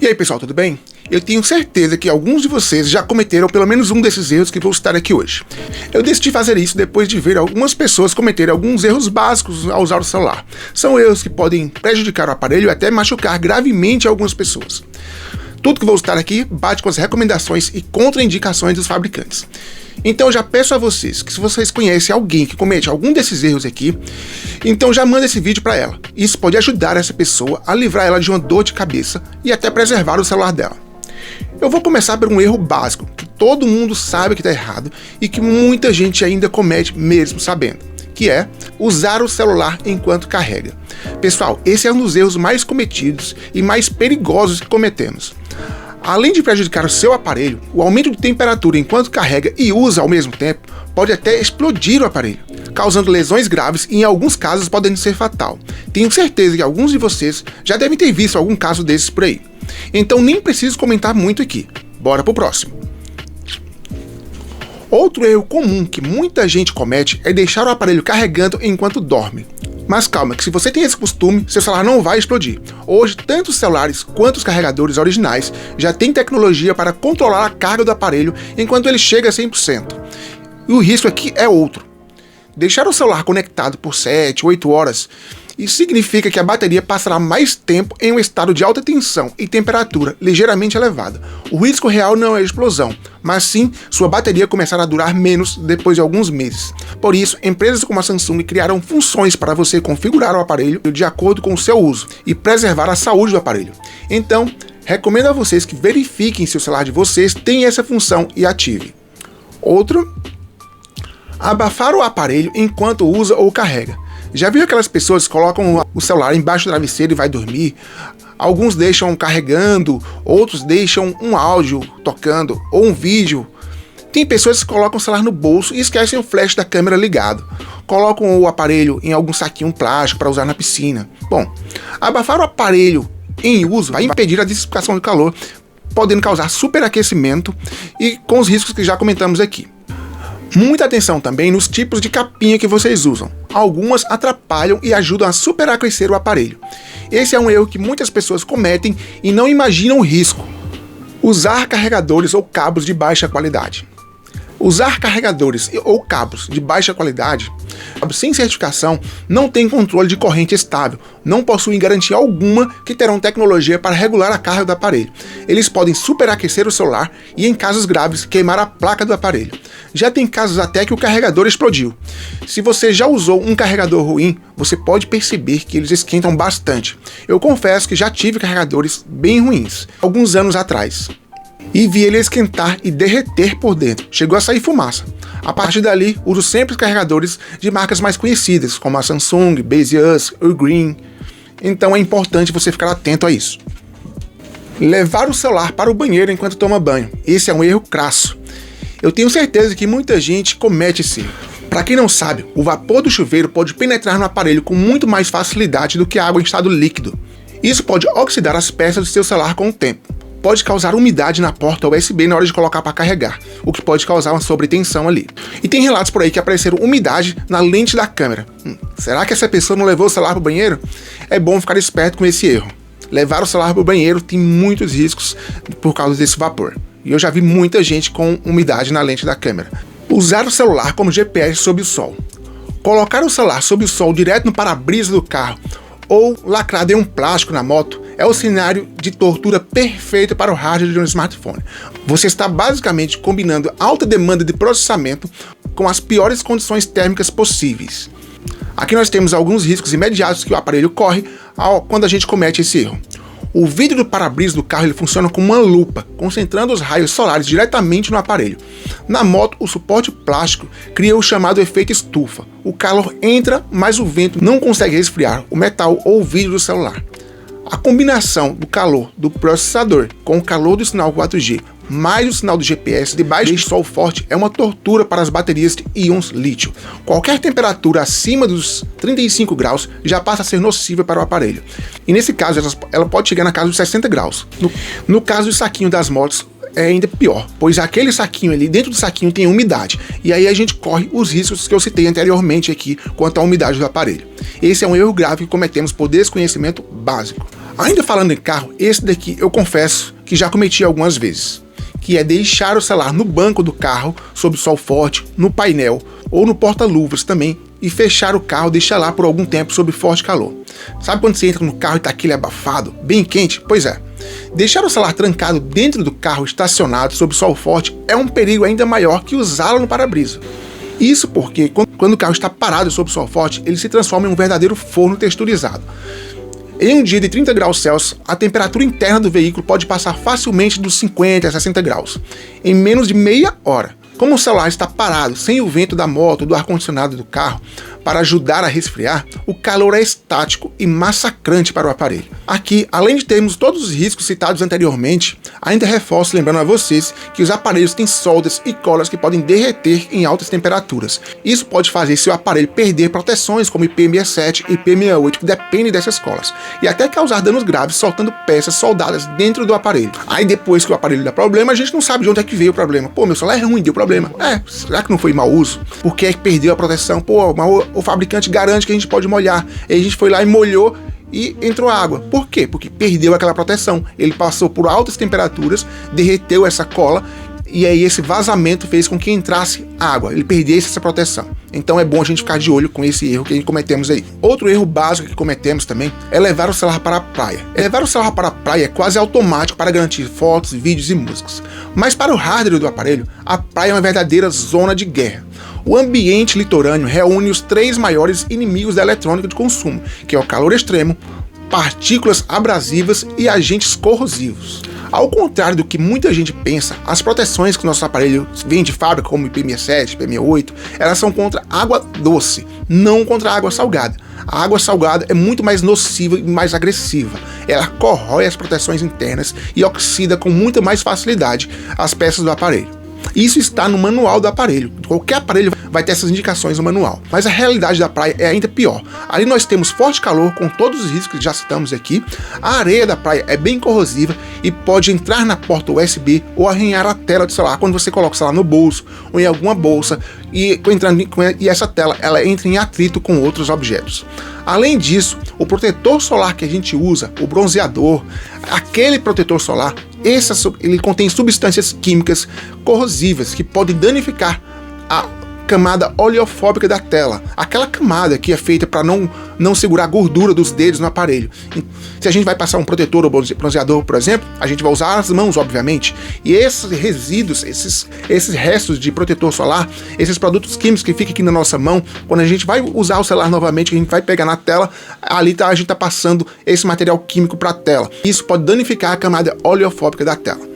E aí pessoal, tudo bem? Eu tenho certeza que alguns de vocês já cometeram pelo menos um desses erros que vou citar aqui hoje. Eu decidi fazer isso depois de ver algumas pessoas cometerem alguns erros básicos ao usar o celular. São erros que podem prejudicar o aparelho e até machucar gravemente algumas pessoas. Tudo que vou citar aqui bate com as recomendações e contraindicações dos fabricantes. Então eu já peço a vocês que se vocês conhecem alguém que comete algum desses erros aqui, então já manda esse vídeo para ela. Isso pode ajudar essa pessoa a livrar ela de uma dor de cabeça e até preservar o celular dela. Eu vou começar por um erro básico, que todo mundo sabe que está errado e que muita gente ainda comete mesmo sabendo, que é usar o celular enquanto carrega. Pessoal, esse é um dos erros mais cometidos e mais perigosos que cometemos. Além de prejudicar o seu aparelho, o aumento de temperatura enquanto carrega e usa ao mesmo tempo pode até explodir o aparelho, causando lesões graves e em alguns casos podendo ser fatal. Tenho certeza que alguns de vocês já devem ter visto algum caso desses por aí. Então nem preciso comentar muito aqui. Bora pro próximo. Outro erro comum que muita gente comete é deixar o aparelho carregando enquanto dorme. Mas calma, que se você tem esse costume, seu celular não vai explodir. Hoje, tanto os celulares quanto os carregadores originais já têm tecnologia para controlar a carga do aparelho enquanto ele chega a 100%. E o risco aqui é outro. Deixar o celular conectado por 7, 8 horas, isso significa que a bateria passará mais tempo em um estado de alta tensão e temperatura ligeiramente elevada. O risco real não é a explosão, mas sim sua bateria começar a durar menos depois de alguns meses. Por isso, empresas como a Samsung criaram funções para você configurar o aparelho de acordo com o seu uso e preservar a saúde do aparelho. Então, recomendo a vocês que verifiquem se o celular de vocês tem essa função e ative. Outro, abafar o aparelho enquanto usa ou carrega. Já viu aquelas pessoas que colocam o celular embaixo do travesseiro e vai dormir? Alguns deixam carregando, outros deixam um áudio tocando ou um vídeo. Tem pessoas que colocam o celular no bolso e esquecem o flash da câmera ligado. Colocam o aparelho em algum saquinho plástico para usar na piscina. Bom, abafar o aparelho em uso vai impedir a dissipação do calor, podendo causar superaquecimento e com os riscos que já comentamos aqui. Muita atenção também nos tipos de capinha que vocês usam. Algumas atrapalham e ajudam a superaquecer o aparelho. Esse é um erro que muitas pessoas cometem e não imaginam o risco. Usar carregadores ou cabos de baixa qualidade. Usar carregadores ou cabos de baixa qualidade, sem certificação, não tem controle de corrente estável, não possuem garantia alguma que terão tecnologia para regular a carga do aparelho. Eles podem superaquecer o celular e, em casos graves, queimar a placa do aparelho. Já tem casos até que o carregador explodiu. Se você já usou um carregador ruim, você pode perceber que eles esquentam bastante. Eu confesso que já tive carregadores bem ruins, alguns anos atrás. E vi ele esquentar e derreter por dentro. Chegou a sair fumaça. A partir dali, uso sempre os carregadores de marcas mais conhecidas, como a Samsung, BaseUS, Ugreen. Então é importante você ficar atento a isso. Levar o celular para o banheiro enquanto toma banho. Esse é um erro crasso. Eu tenho certeza que muita gente comete esse erro. Para quem não sabe, o vapor do chuveiro pode penetrar no aparelho com muito mais facilidade do que a água em estado líquido. Isso pode oxidar as peças do seu celular com o tempo. Pode causar umidade na porta USB na hora de colocar para carregar, o que pode causar uma sobretensão ali. E tem relatos por aí que apareceram umidade na lente da câmera. Será que essa pessoa não levou o celular para o banheiro? É bom ficar esperto com esse erro. Levar o celular para o banheiro tem muitos riscos por causa desse vapor. E eu já vi muita gente com umidade na lente da câmera. Usar o celular como GPS sob o sol. Colocar o celular sob o sol direto no para-brisa do carro ou lacrado em um plástico na moto é o cenário de tortura perfeito para o hardware de um smartphone. Você está basicamente combinando alta demanda de processamento com as piores condições térmicas possíveis. Aqui nós temos alguns riscos imediatos que o aparelho corre quando a gente comete esse erro. O vidro do para-brisa do carro ele funciona como uma lupa, concentrando os raios solares diretamente no aparelho. Na moto, o suporte plástico cria o chamado efeito estufa. O calor entra, mas o vento não consegue resfriar o metal ou o vidro do celular. A combinação do calor do processador com o calor do sinal 4G mais o sinal do GPS debaixo de sol forte é uma tortura para as baterias de íons lítio. Qualquer temperatura acima dos 35 graus já passa a ser nociva para o aparelho. E nesse caso, ela pode chegar na casa dos 60 graus. No caso do saquinho das motos, é ainda pior, pois aquele saquinho ali, dentro do saquinho tem umidade, e aí a gente corre os riscos que eu citei anteriormente aqui quanto à umidade do aparelho. Esse é um erro grave que cometemos por desconhecimento básico. Ainda falando em carro, esse daqui eu confesso que já cometi algumas vezes, que é deixar o celular no banco do carro, sob sol forte, no painel ou no porta-luvas também, e fechar o carro, deixar lá por algum tempo sob forte calor. Sabe quando você entra no carro e tá aquele abafado, bem quente? Pois é. Deixar o celular trancado dentro do carro estacionado sob sol forte é um perigo ainda maior que usá-lo no para-brisa. Isso porque quando o carro está parado sob sol forte, ele se transforma em um verdadeiro forno texturizado. Em um dia de 30 graus Celsius, a temperatura interna do veículo pode passar facilmente dos 50 a 60 graus, em menos de meia hora. Como o celular está parado, sem o vento da moto ou do ar-condicionado do carro, para ajudar a resfriar, o calor é estático e massacrante para o aparelho. Aqui, além de termos todos os riscos citados anteriormente, ainda reforço lembrando a vocês que os aparelhos têm soldas e colas que podem derreter em altas temperaturas. Isso pode fazer seu aparelho perder proteções como IP67 e IP68, que dependem dessas colas, e até causar danos graves soltando peças soldadas dentro do aparelho. Aí depois que o aparelho dá problema, a gente não sabe de onde é que veio o problema. Pô, meu celular é ruim, deu problema. Será que não foi mau uso? Por que é que perdeu a proteção? Pô, o fabricante garante que a gente pode molhar. Aí a gente foi lá e molhou e entrou água. Por quê? Porque perdeu aquela proteção. Ele passou por altas temperaturas, derreteu essa cola, e aí esse vazamento fez com que entrasse água, ele perdesse essa proteção. Então é bom a gente ficar de olho com esse erro que a gente cometemos aí. Outro erro básico que cometemos também é levar o celular para a praia. Levar o celular para a praia é quase automático para garantir fotos, vídeos e músicas. Mas para o hardware do aparelho, a praia é uma verdadeira zona de guerra. O ambiente litorâneo reúne os 3 maiores inimigos da eletrônica de consumo, que é o calor extremo, partículas abrasivas e agentes corrosivos. Ao contrário do que muita gente pensa, as proteções que o nosso aparelho vem de fábrica, como IP67, IP68, elas são contra água doce, não contra água salgada. A água salgada é muito mais nociva e mais agressiva. Ela corrói as proteções internas e oxida com muita mais facilidade as peças do aparelho. Isso está no manual do aparelho. Qualquer aparelho vai ter essas indicações no manual. Mas a realidade da praia é ainda pior. Ali nós temos forte calor, com todos os riscos que já citamos aqui. A areia da praia é bem corrosiva e pode entrar na porta USB ou arranhar a tela do celular quando você coloca o celular no bolso ou em alguma bolsa e essa tela ela entra em atrito com outros objetos. Além disso, o protetor solar que a gente usa, o bronzeador, aquele protetor solar, ele contém substâncias químicas corrosivas que podem danificar a camada oleofóbica da tela, aquela camada que é feita para não segurar a gordura dos dedos no aparelho. Se a gente vai passar um protetor ou bronzeador, por exemplo, a gente vai usar as mãos, obviamente, e esses resíduos, esses restos de protetor solar, esses produtos químicos que ficam aqui na nossa mão, quando a gente vai usar o celular novamente, a gente vai pegar na tela, ali a gente está passando esse material químico para a tela. Isso pode danificar a camada oleofóbica da tela.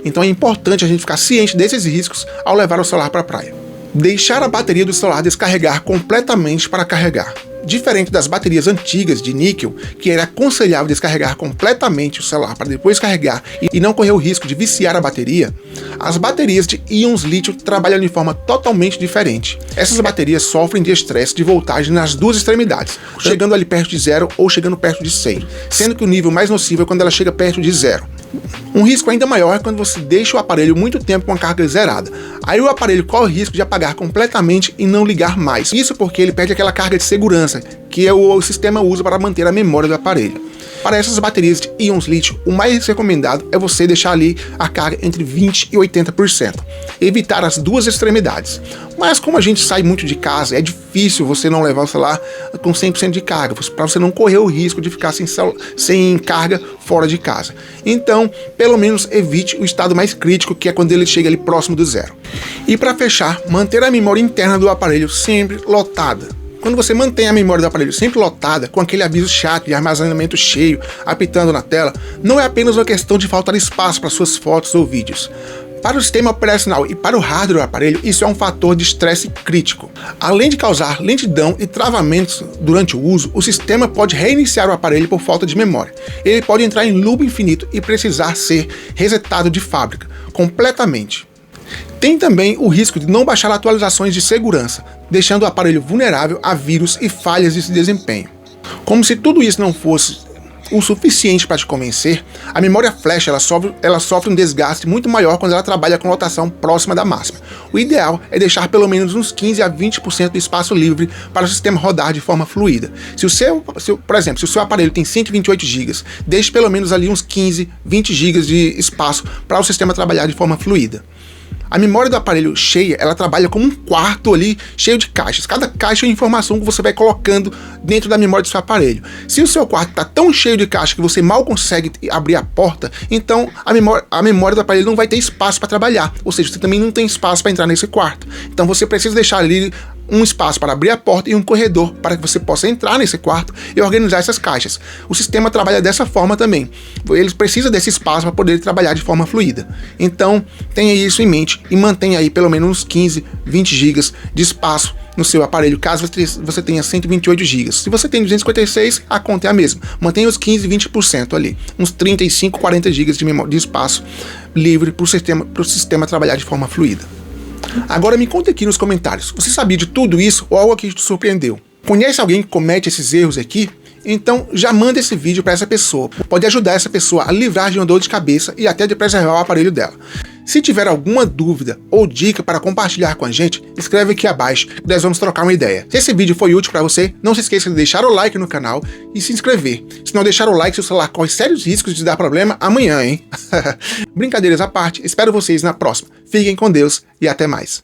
Então é importante a gente ficar ciente desses riscos ao levar o celular para a praia. Deixar a bateria do celular descarregar completamente para carregar. Diferente das baterias antigas de níquel, que era aconselhável descarregar completamente o celular para depois carregar e não correr o risco de viciar a bateria, as baterias de íons lítio trabalham de forma totalmente diferente. Essas baterias sofrem de estresse de voltagem nas duas extremidades, chegando ali perto de 0 ou chegando perto de 100, sendo que o nível mais nocivo é quando ela chega perto de 0. Um risco ainda maior é quando você deixa o aparelho muito tempo com a carga zerada. Aí o aparelho corre o risco de apagar completamente e não ligar mais. Isso porque ele perde aquela carga de segurança que o sistema usa para manter a memória do aparelho. Para essas baterias de íons lítio, o mais recomendado é você deixar ali a carga entre 20% e 80%. Evitar as duas extremidades. Mas como a gente sai muito de casa, é difícil você não levar o celular com 100% de carga, para você não correr o risco de ficar sem carga fora de casa. Então, pelo menos evite o estado mais crítico, que é quando ele chega ali próximo do 0. E para fechar, manter a memória interna do aparelho sempre lotada. Quando você mantém a memória do aparelho sempre lotada, com aquele aviso chato de armazenamento cheio, apitando na tela, não é apenas uma questão de faltar espaço para suas fotos ou vídeos. Para o sistema operacional e para o hardware do aparelho, isso é um fator de estresse crítico. Além de causar lentidão e travamentos durante o uso, o sistema pode reiniciar o aparelho por falta de memória. Ele pode entrar em loop infinito e precisar ser resetado de fábrica, completamente. Tem também o risco de não baixar atualizações de segurança, deixando o aparelho vulnerável a vírus e falhas de desempenho. Como se tudo isso não fosse o suficiente para te convencer, a memória flash ela sofre um desgaste muito maior quando ela trabalha com lotação próxima da máxima. O ideal é deixar pelo menos uns 15 a 20% do espaço livre para o sistema rodar de forma fluida. Por exemplo, se o seu aparelho tem 128 GB, deixe pelo menos ali uns 15, 20 GB de espaço para o sistema trabalhar de forma fluida. A memória do aparelho cheia, ela trabalha como um quarto ali, cheio de caixas. Cada caixa é informação que você vai colocando dentro da memória do seu aparelho. Se o seu quarto está tão cheio de caixa que você mal consegue abrir a porta, então a memória do aparelho não vai ter espaço para trabalhar. Ou seja, você também não tem espaço para entrar nesse quarto. Então você precisa deixar ali um espaço para abrir a porta e um corredor para que você possa entrar nesse quarto e organizar essas caixas. O sistema trabalha dessa forma também. Ele precisa desse espaço para poder trabalhar de forma fluida. Então, tenha isso em mente e mantenha aí pelo menos uns 15, 20 GB de espaço no seu aparelho, caso você tenha 128 GB. Se você tem 256, a conta é a mesma. Mantenha os 15, 20% ali. Uns 35, 40 GB de espaço livre para o sistema trabalhar de forma fluida. Agora me conta aqui nos comentários, você sabia de tudo isso ou algo que te surpreendeu? Conhece alguém que comete esses erros aqui? Então já manda esse vídeo para essa pessoa, pode ajudar essa pessoa a livrar de uma dor de cabeça e até de preservar o aparelho dela. Se tiver alguma dúvida ou dica para compartilhar com a gente, escreve aqui abaixo e nós vamos trocar uma ideia. Se esse vídeo foi útil para você, não se esqueça de deixar o like no canal e se inscrever. Se não deixar o like, seu celular corre sérios riscos de dar problema amanhã, hein? Brincadeiras à parte, espero vocês na próxima. Fiquem com Deus e até mais.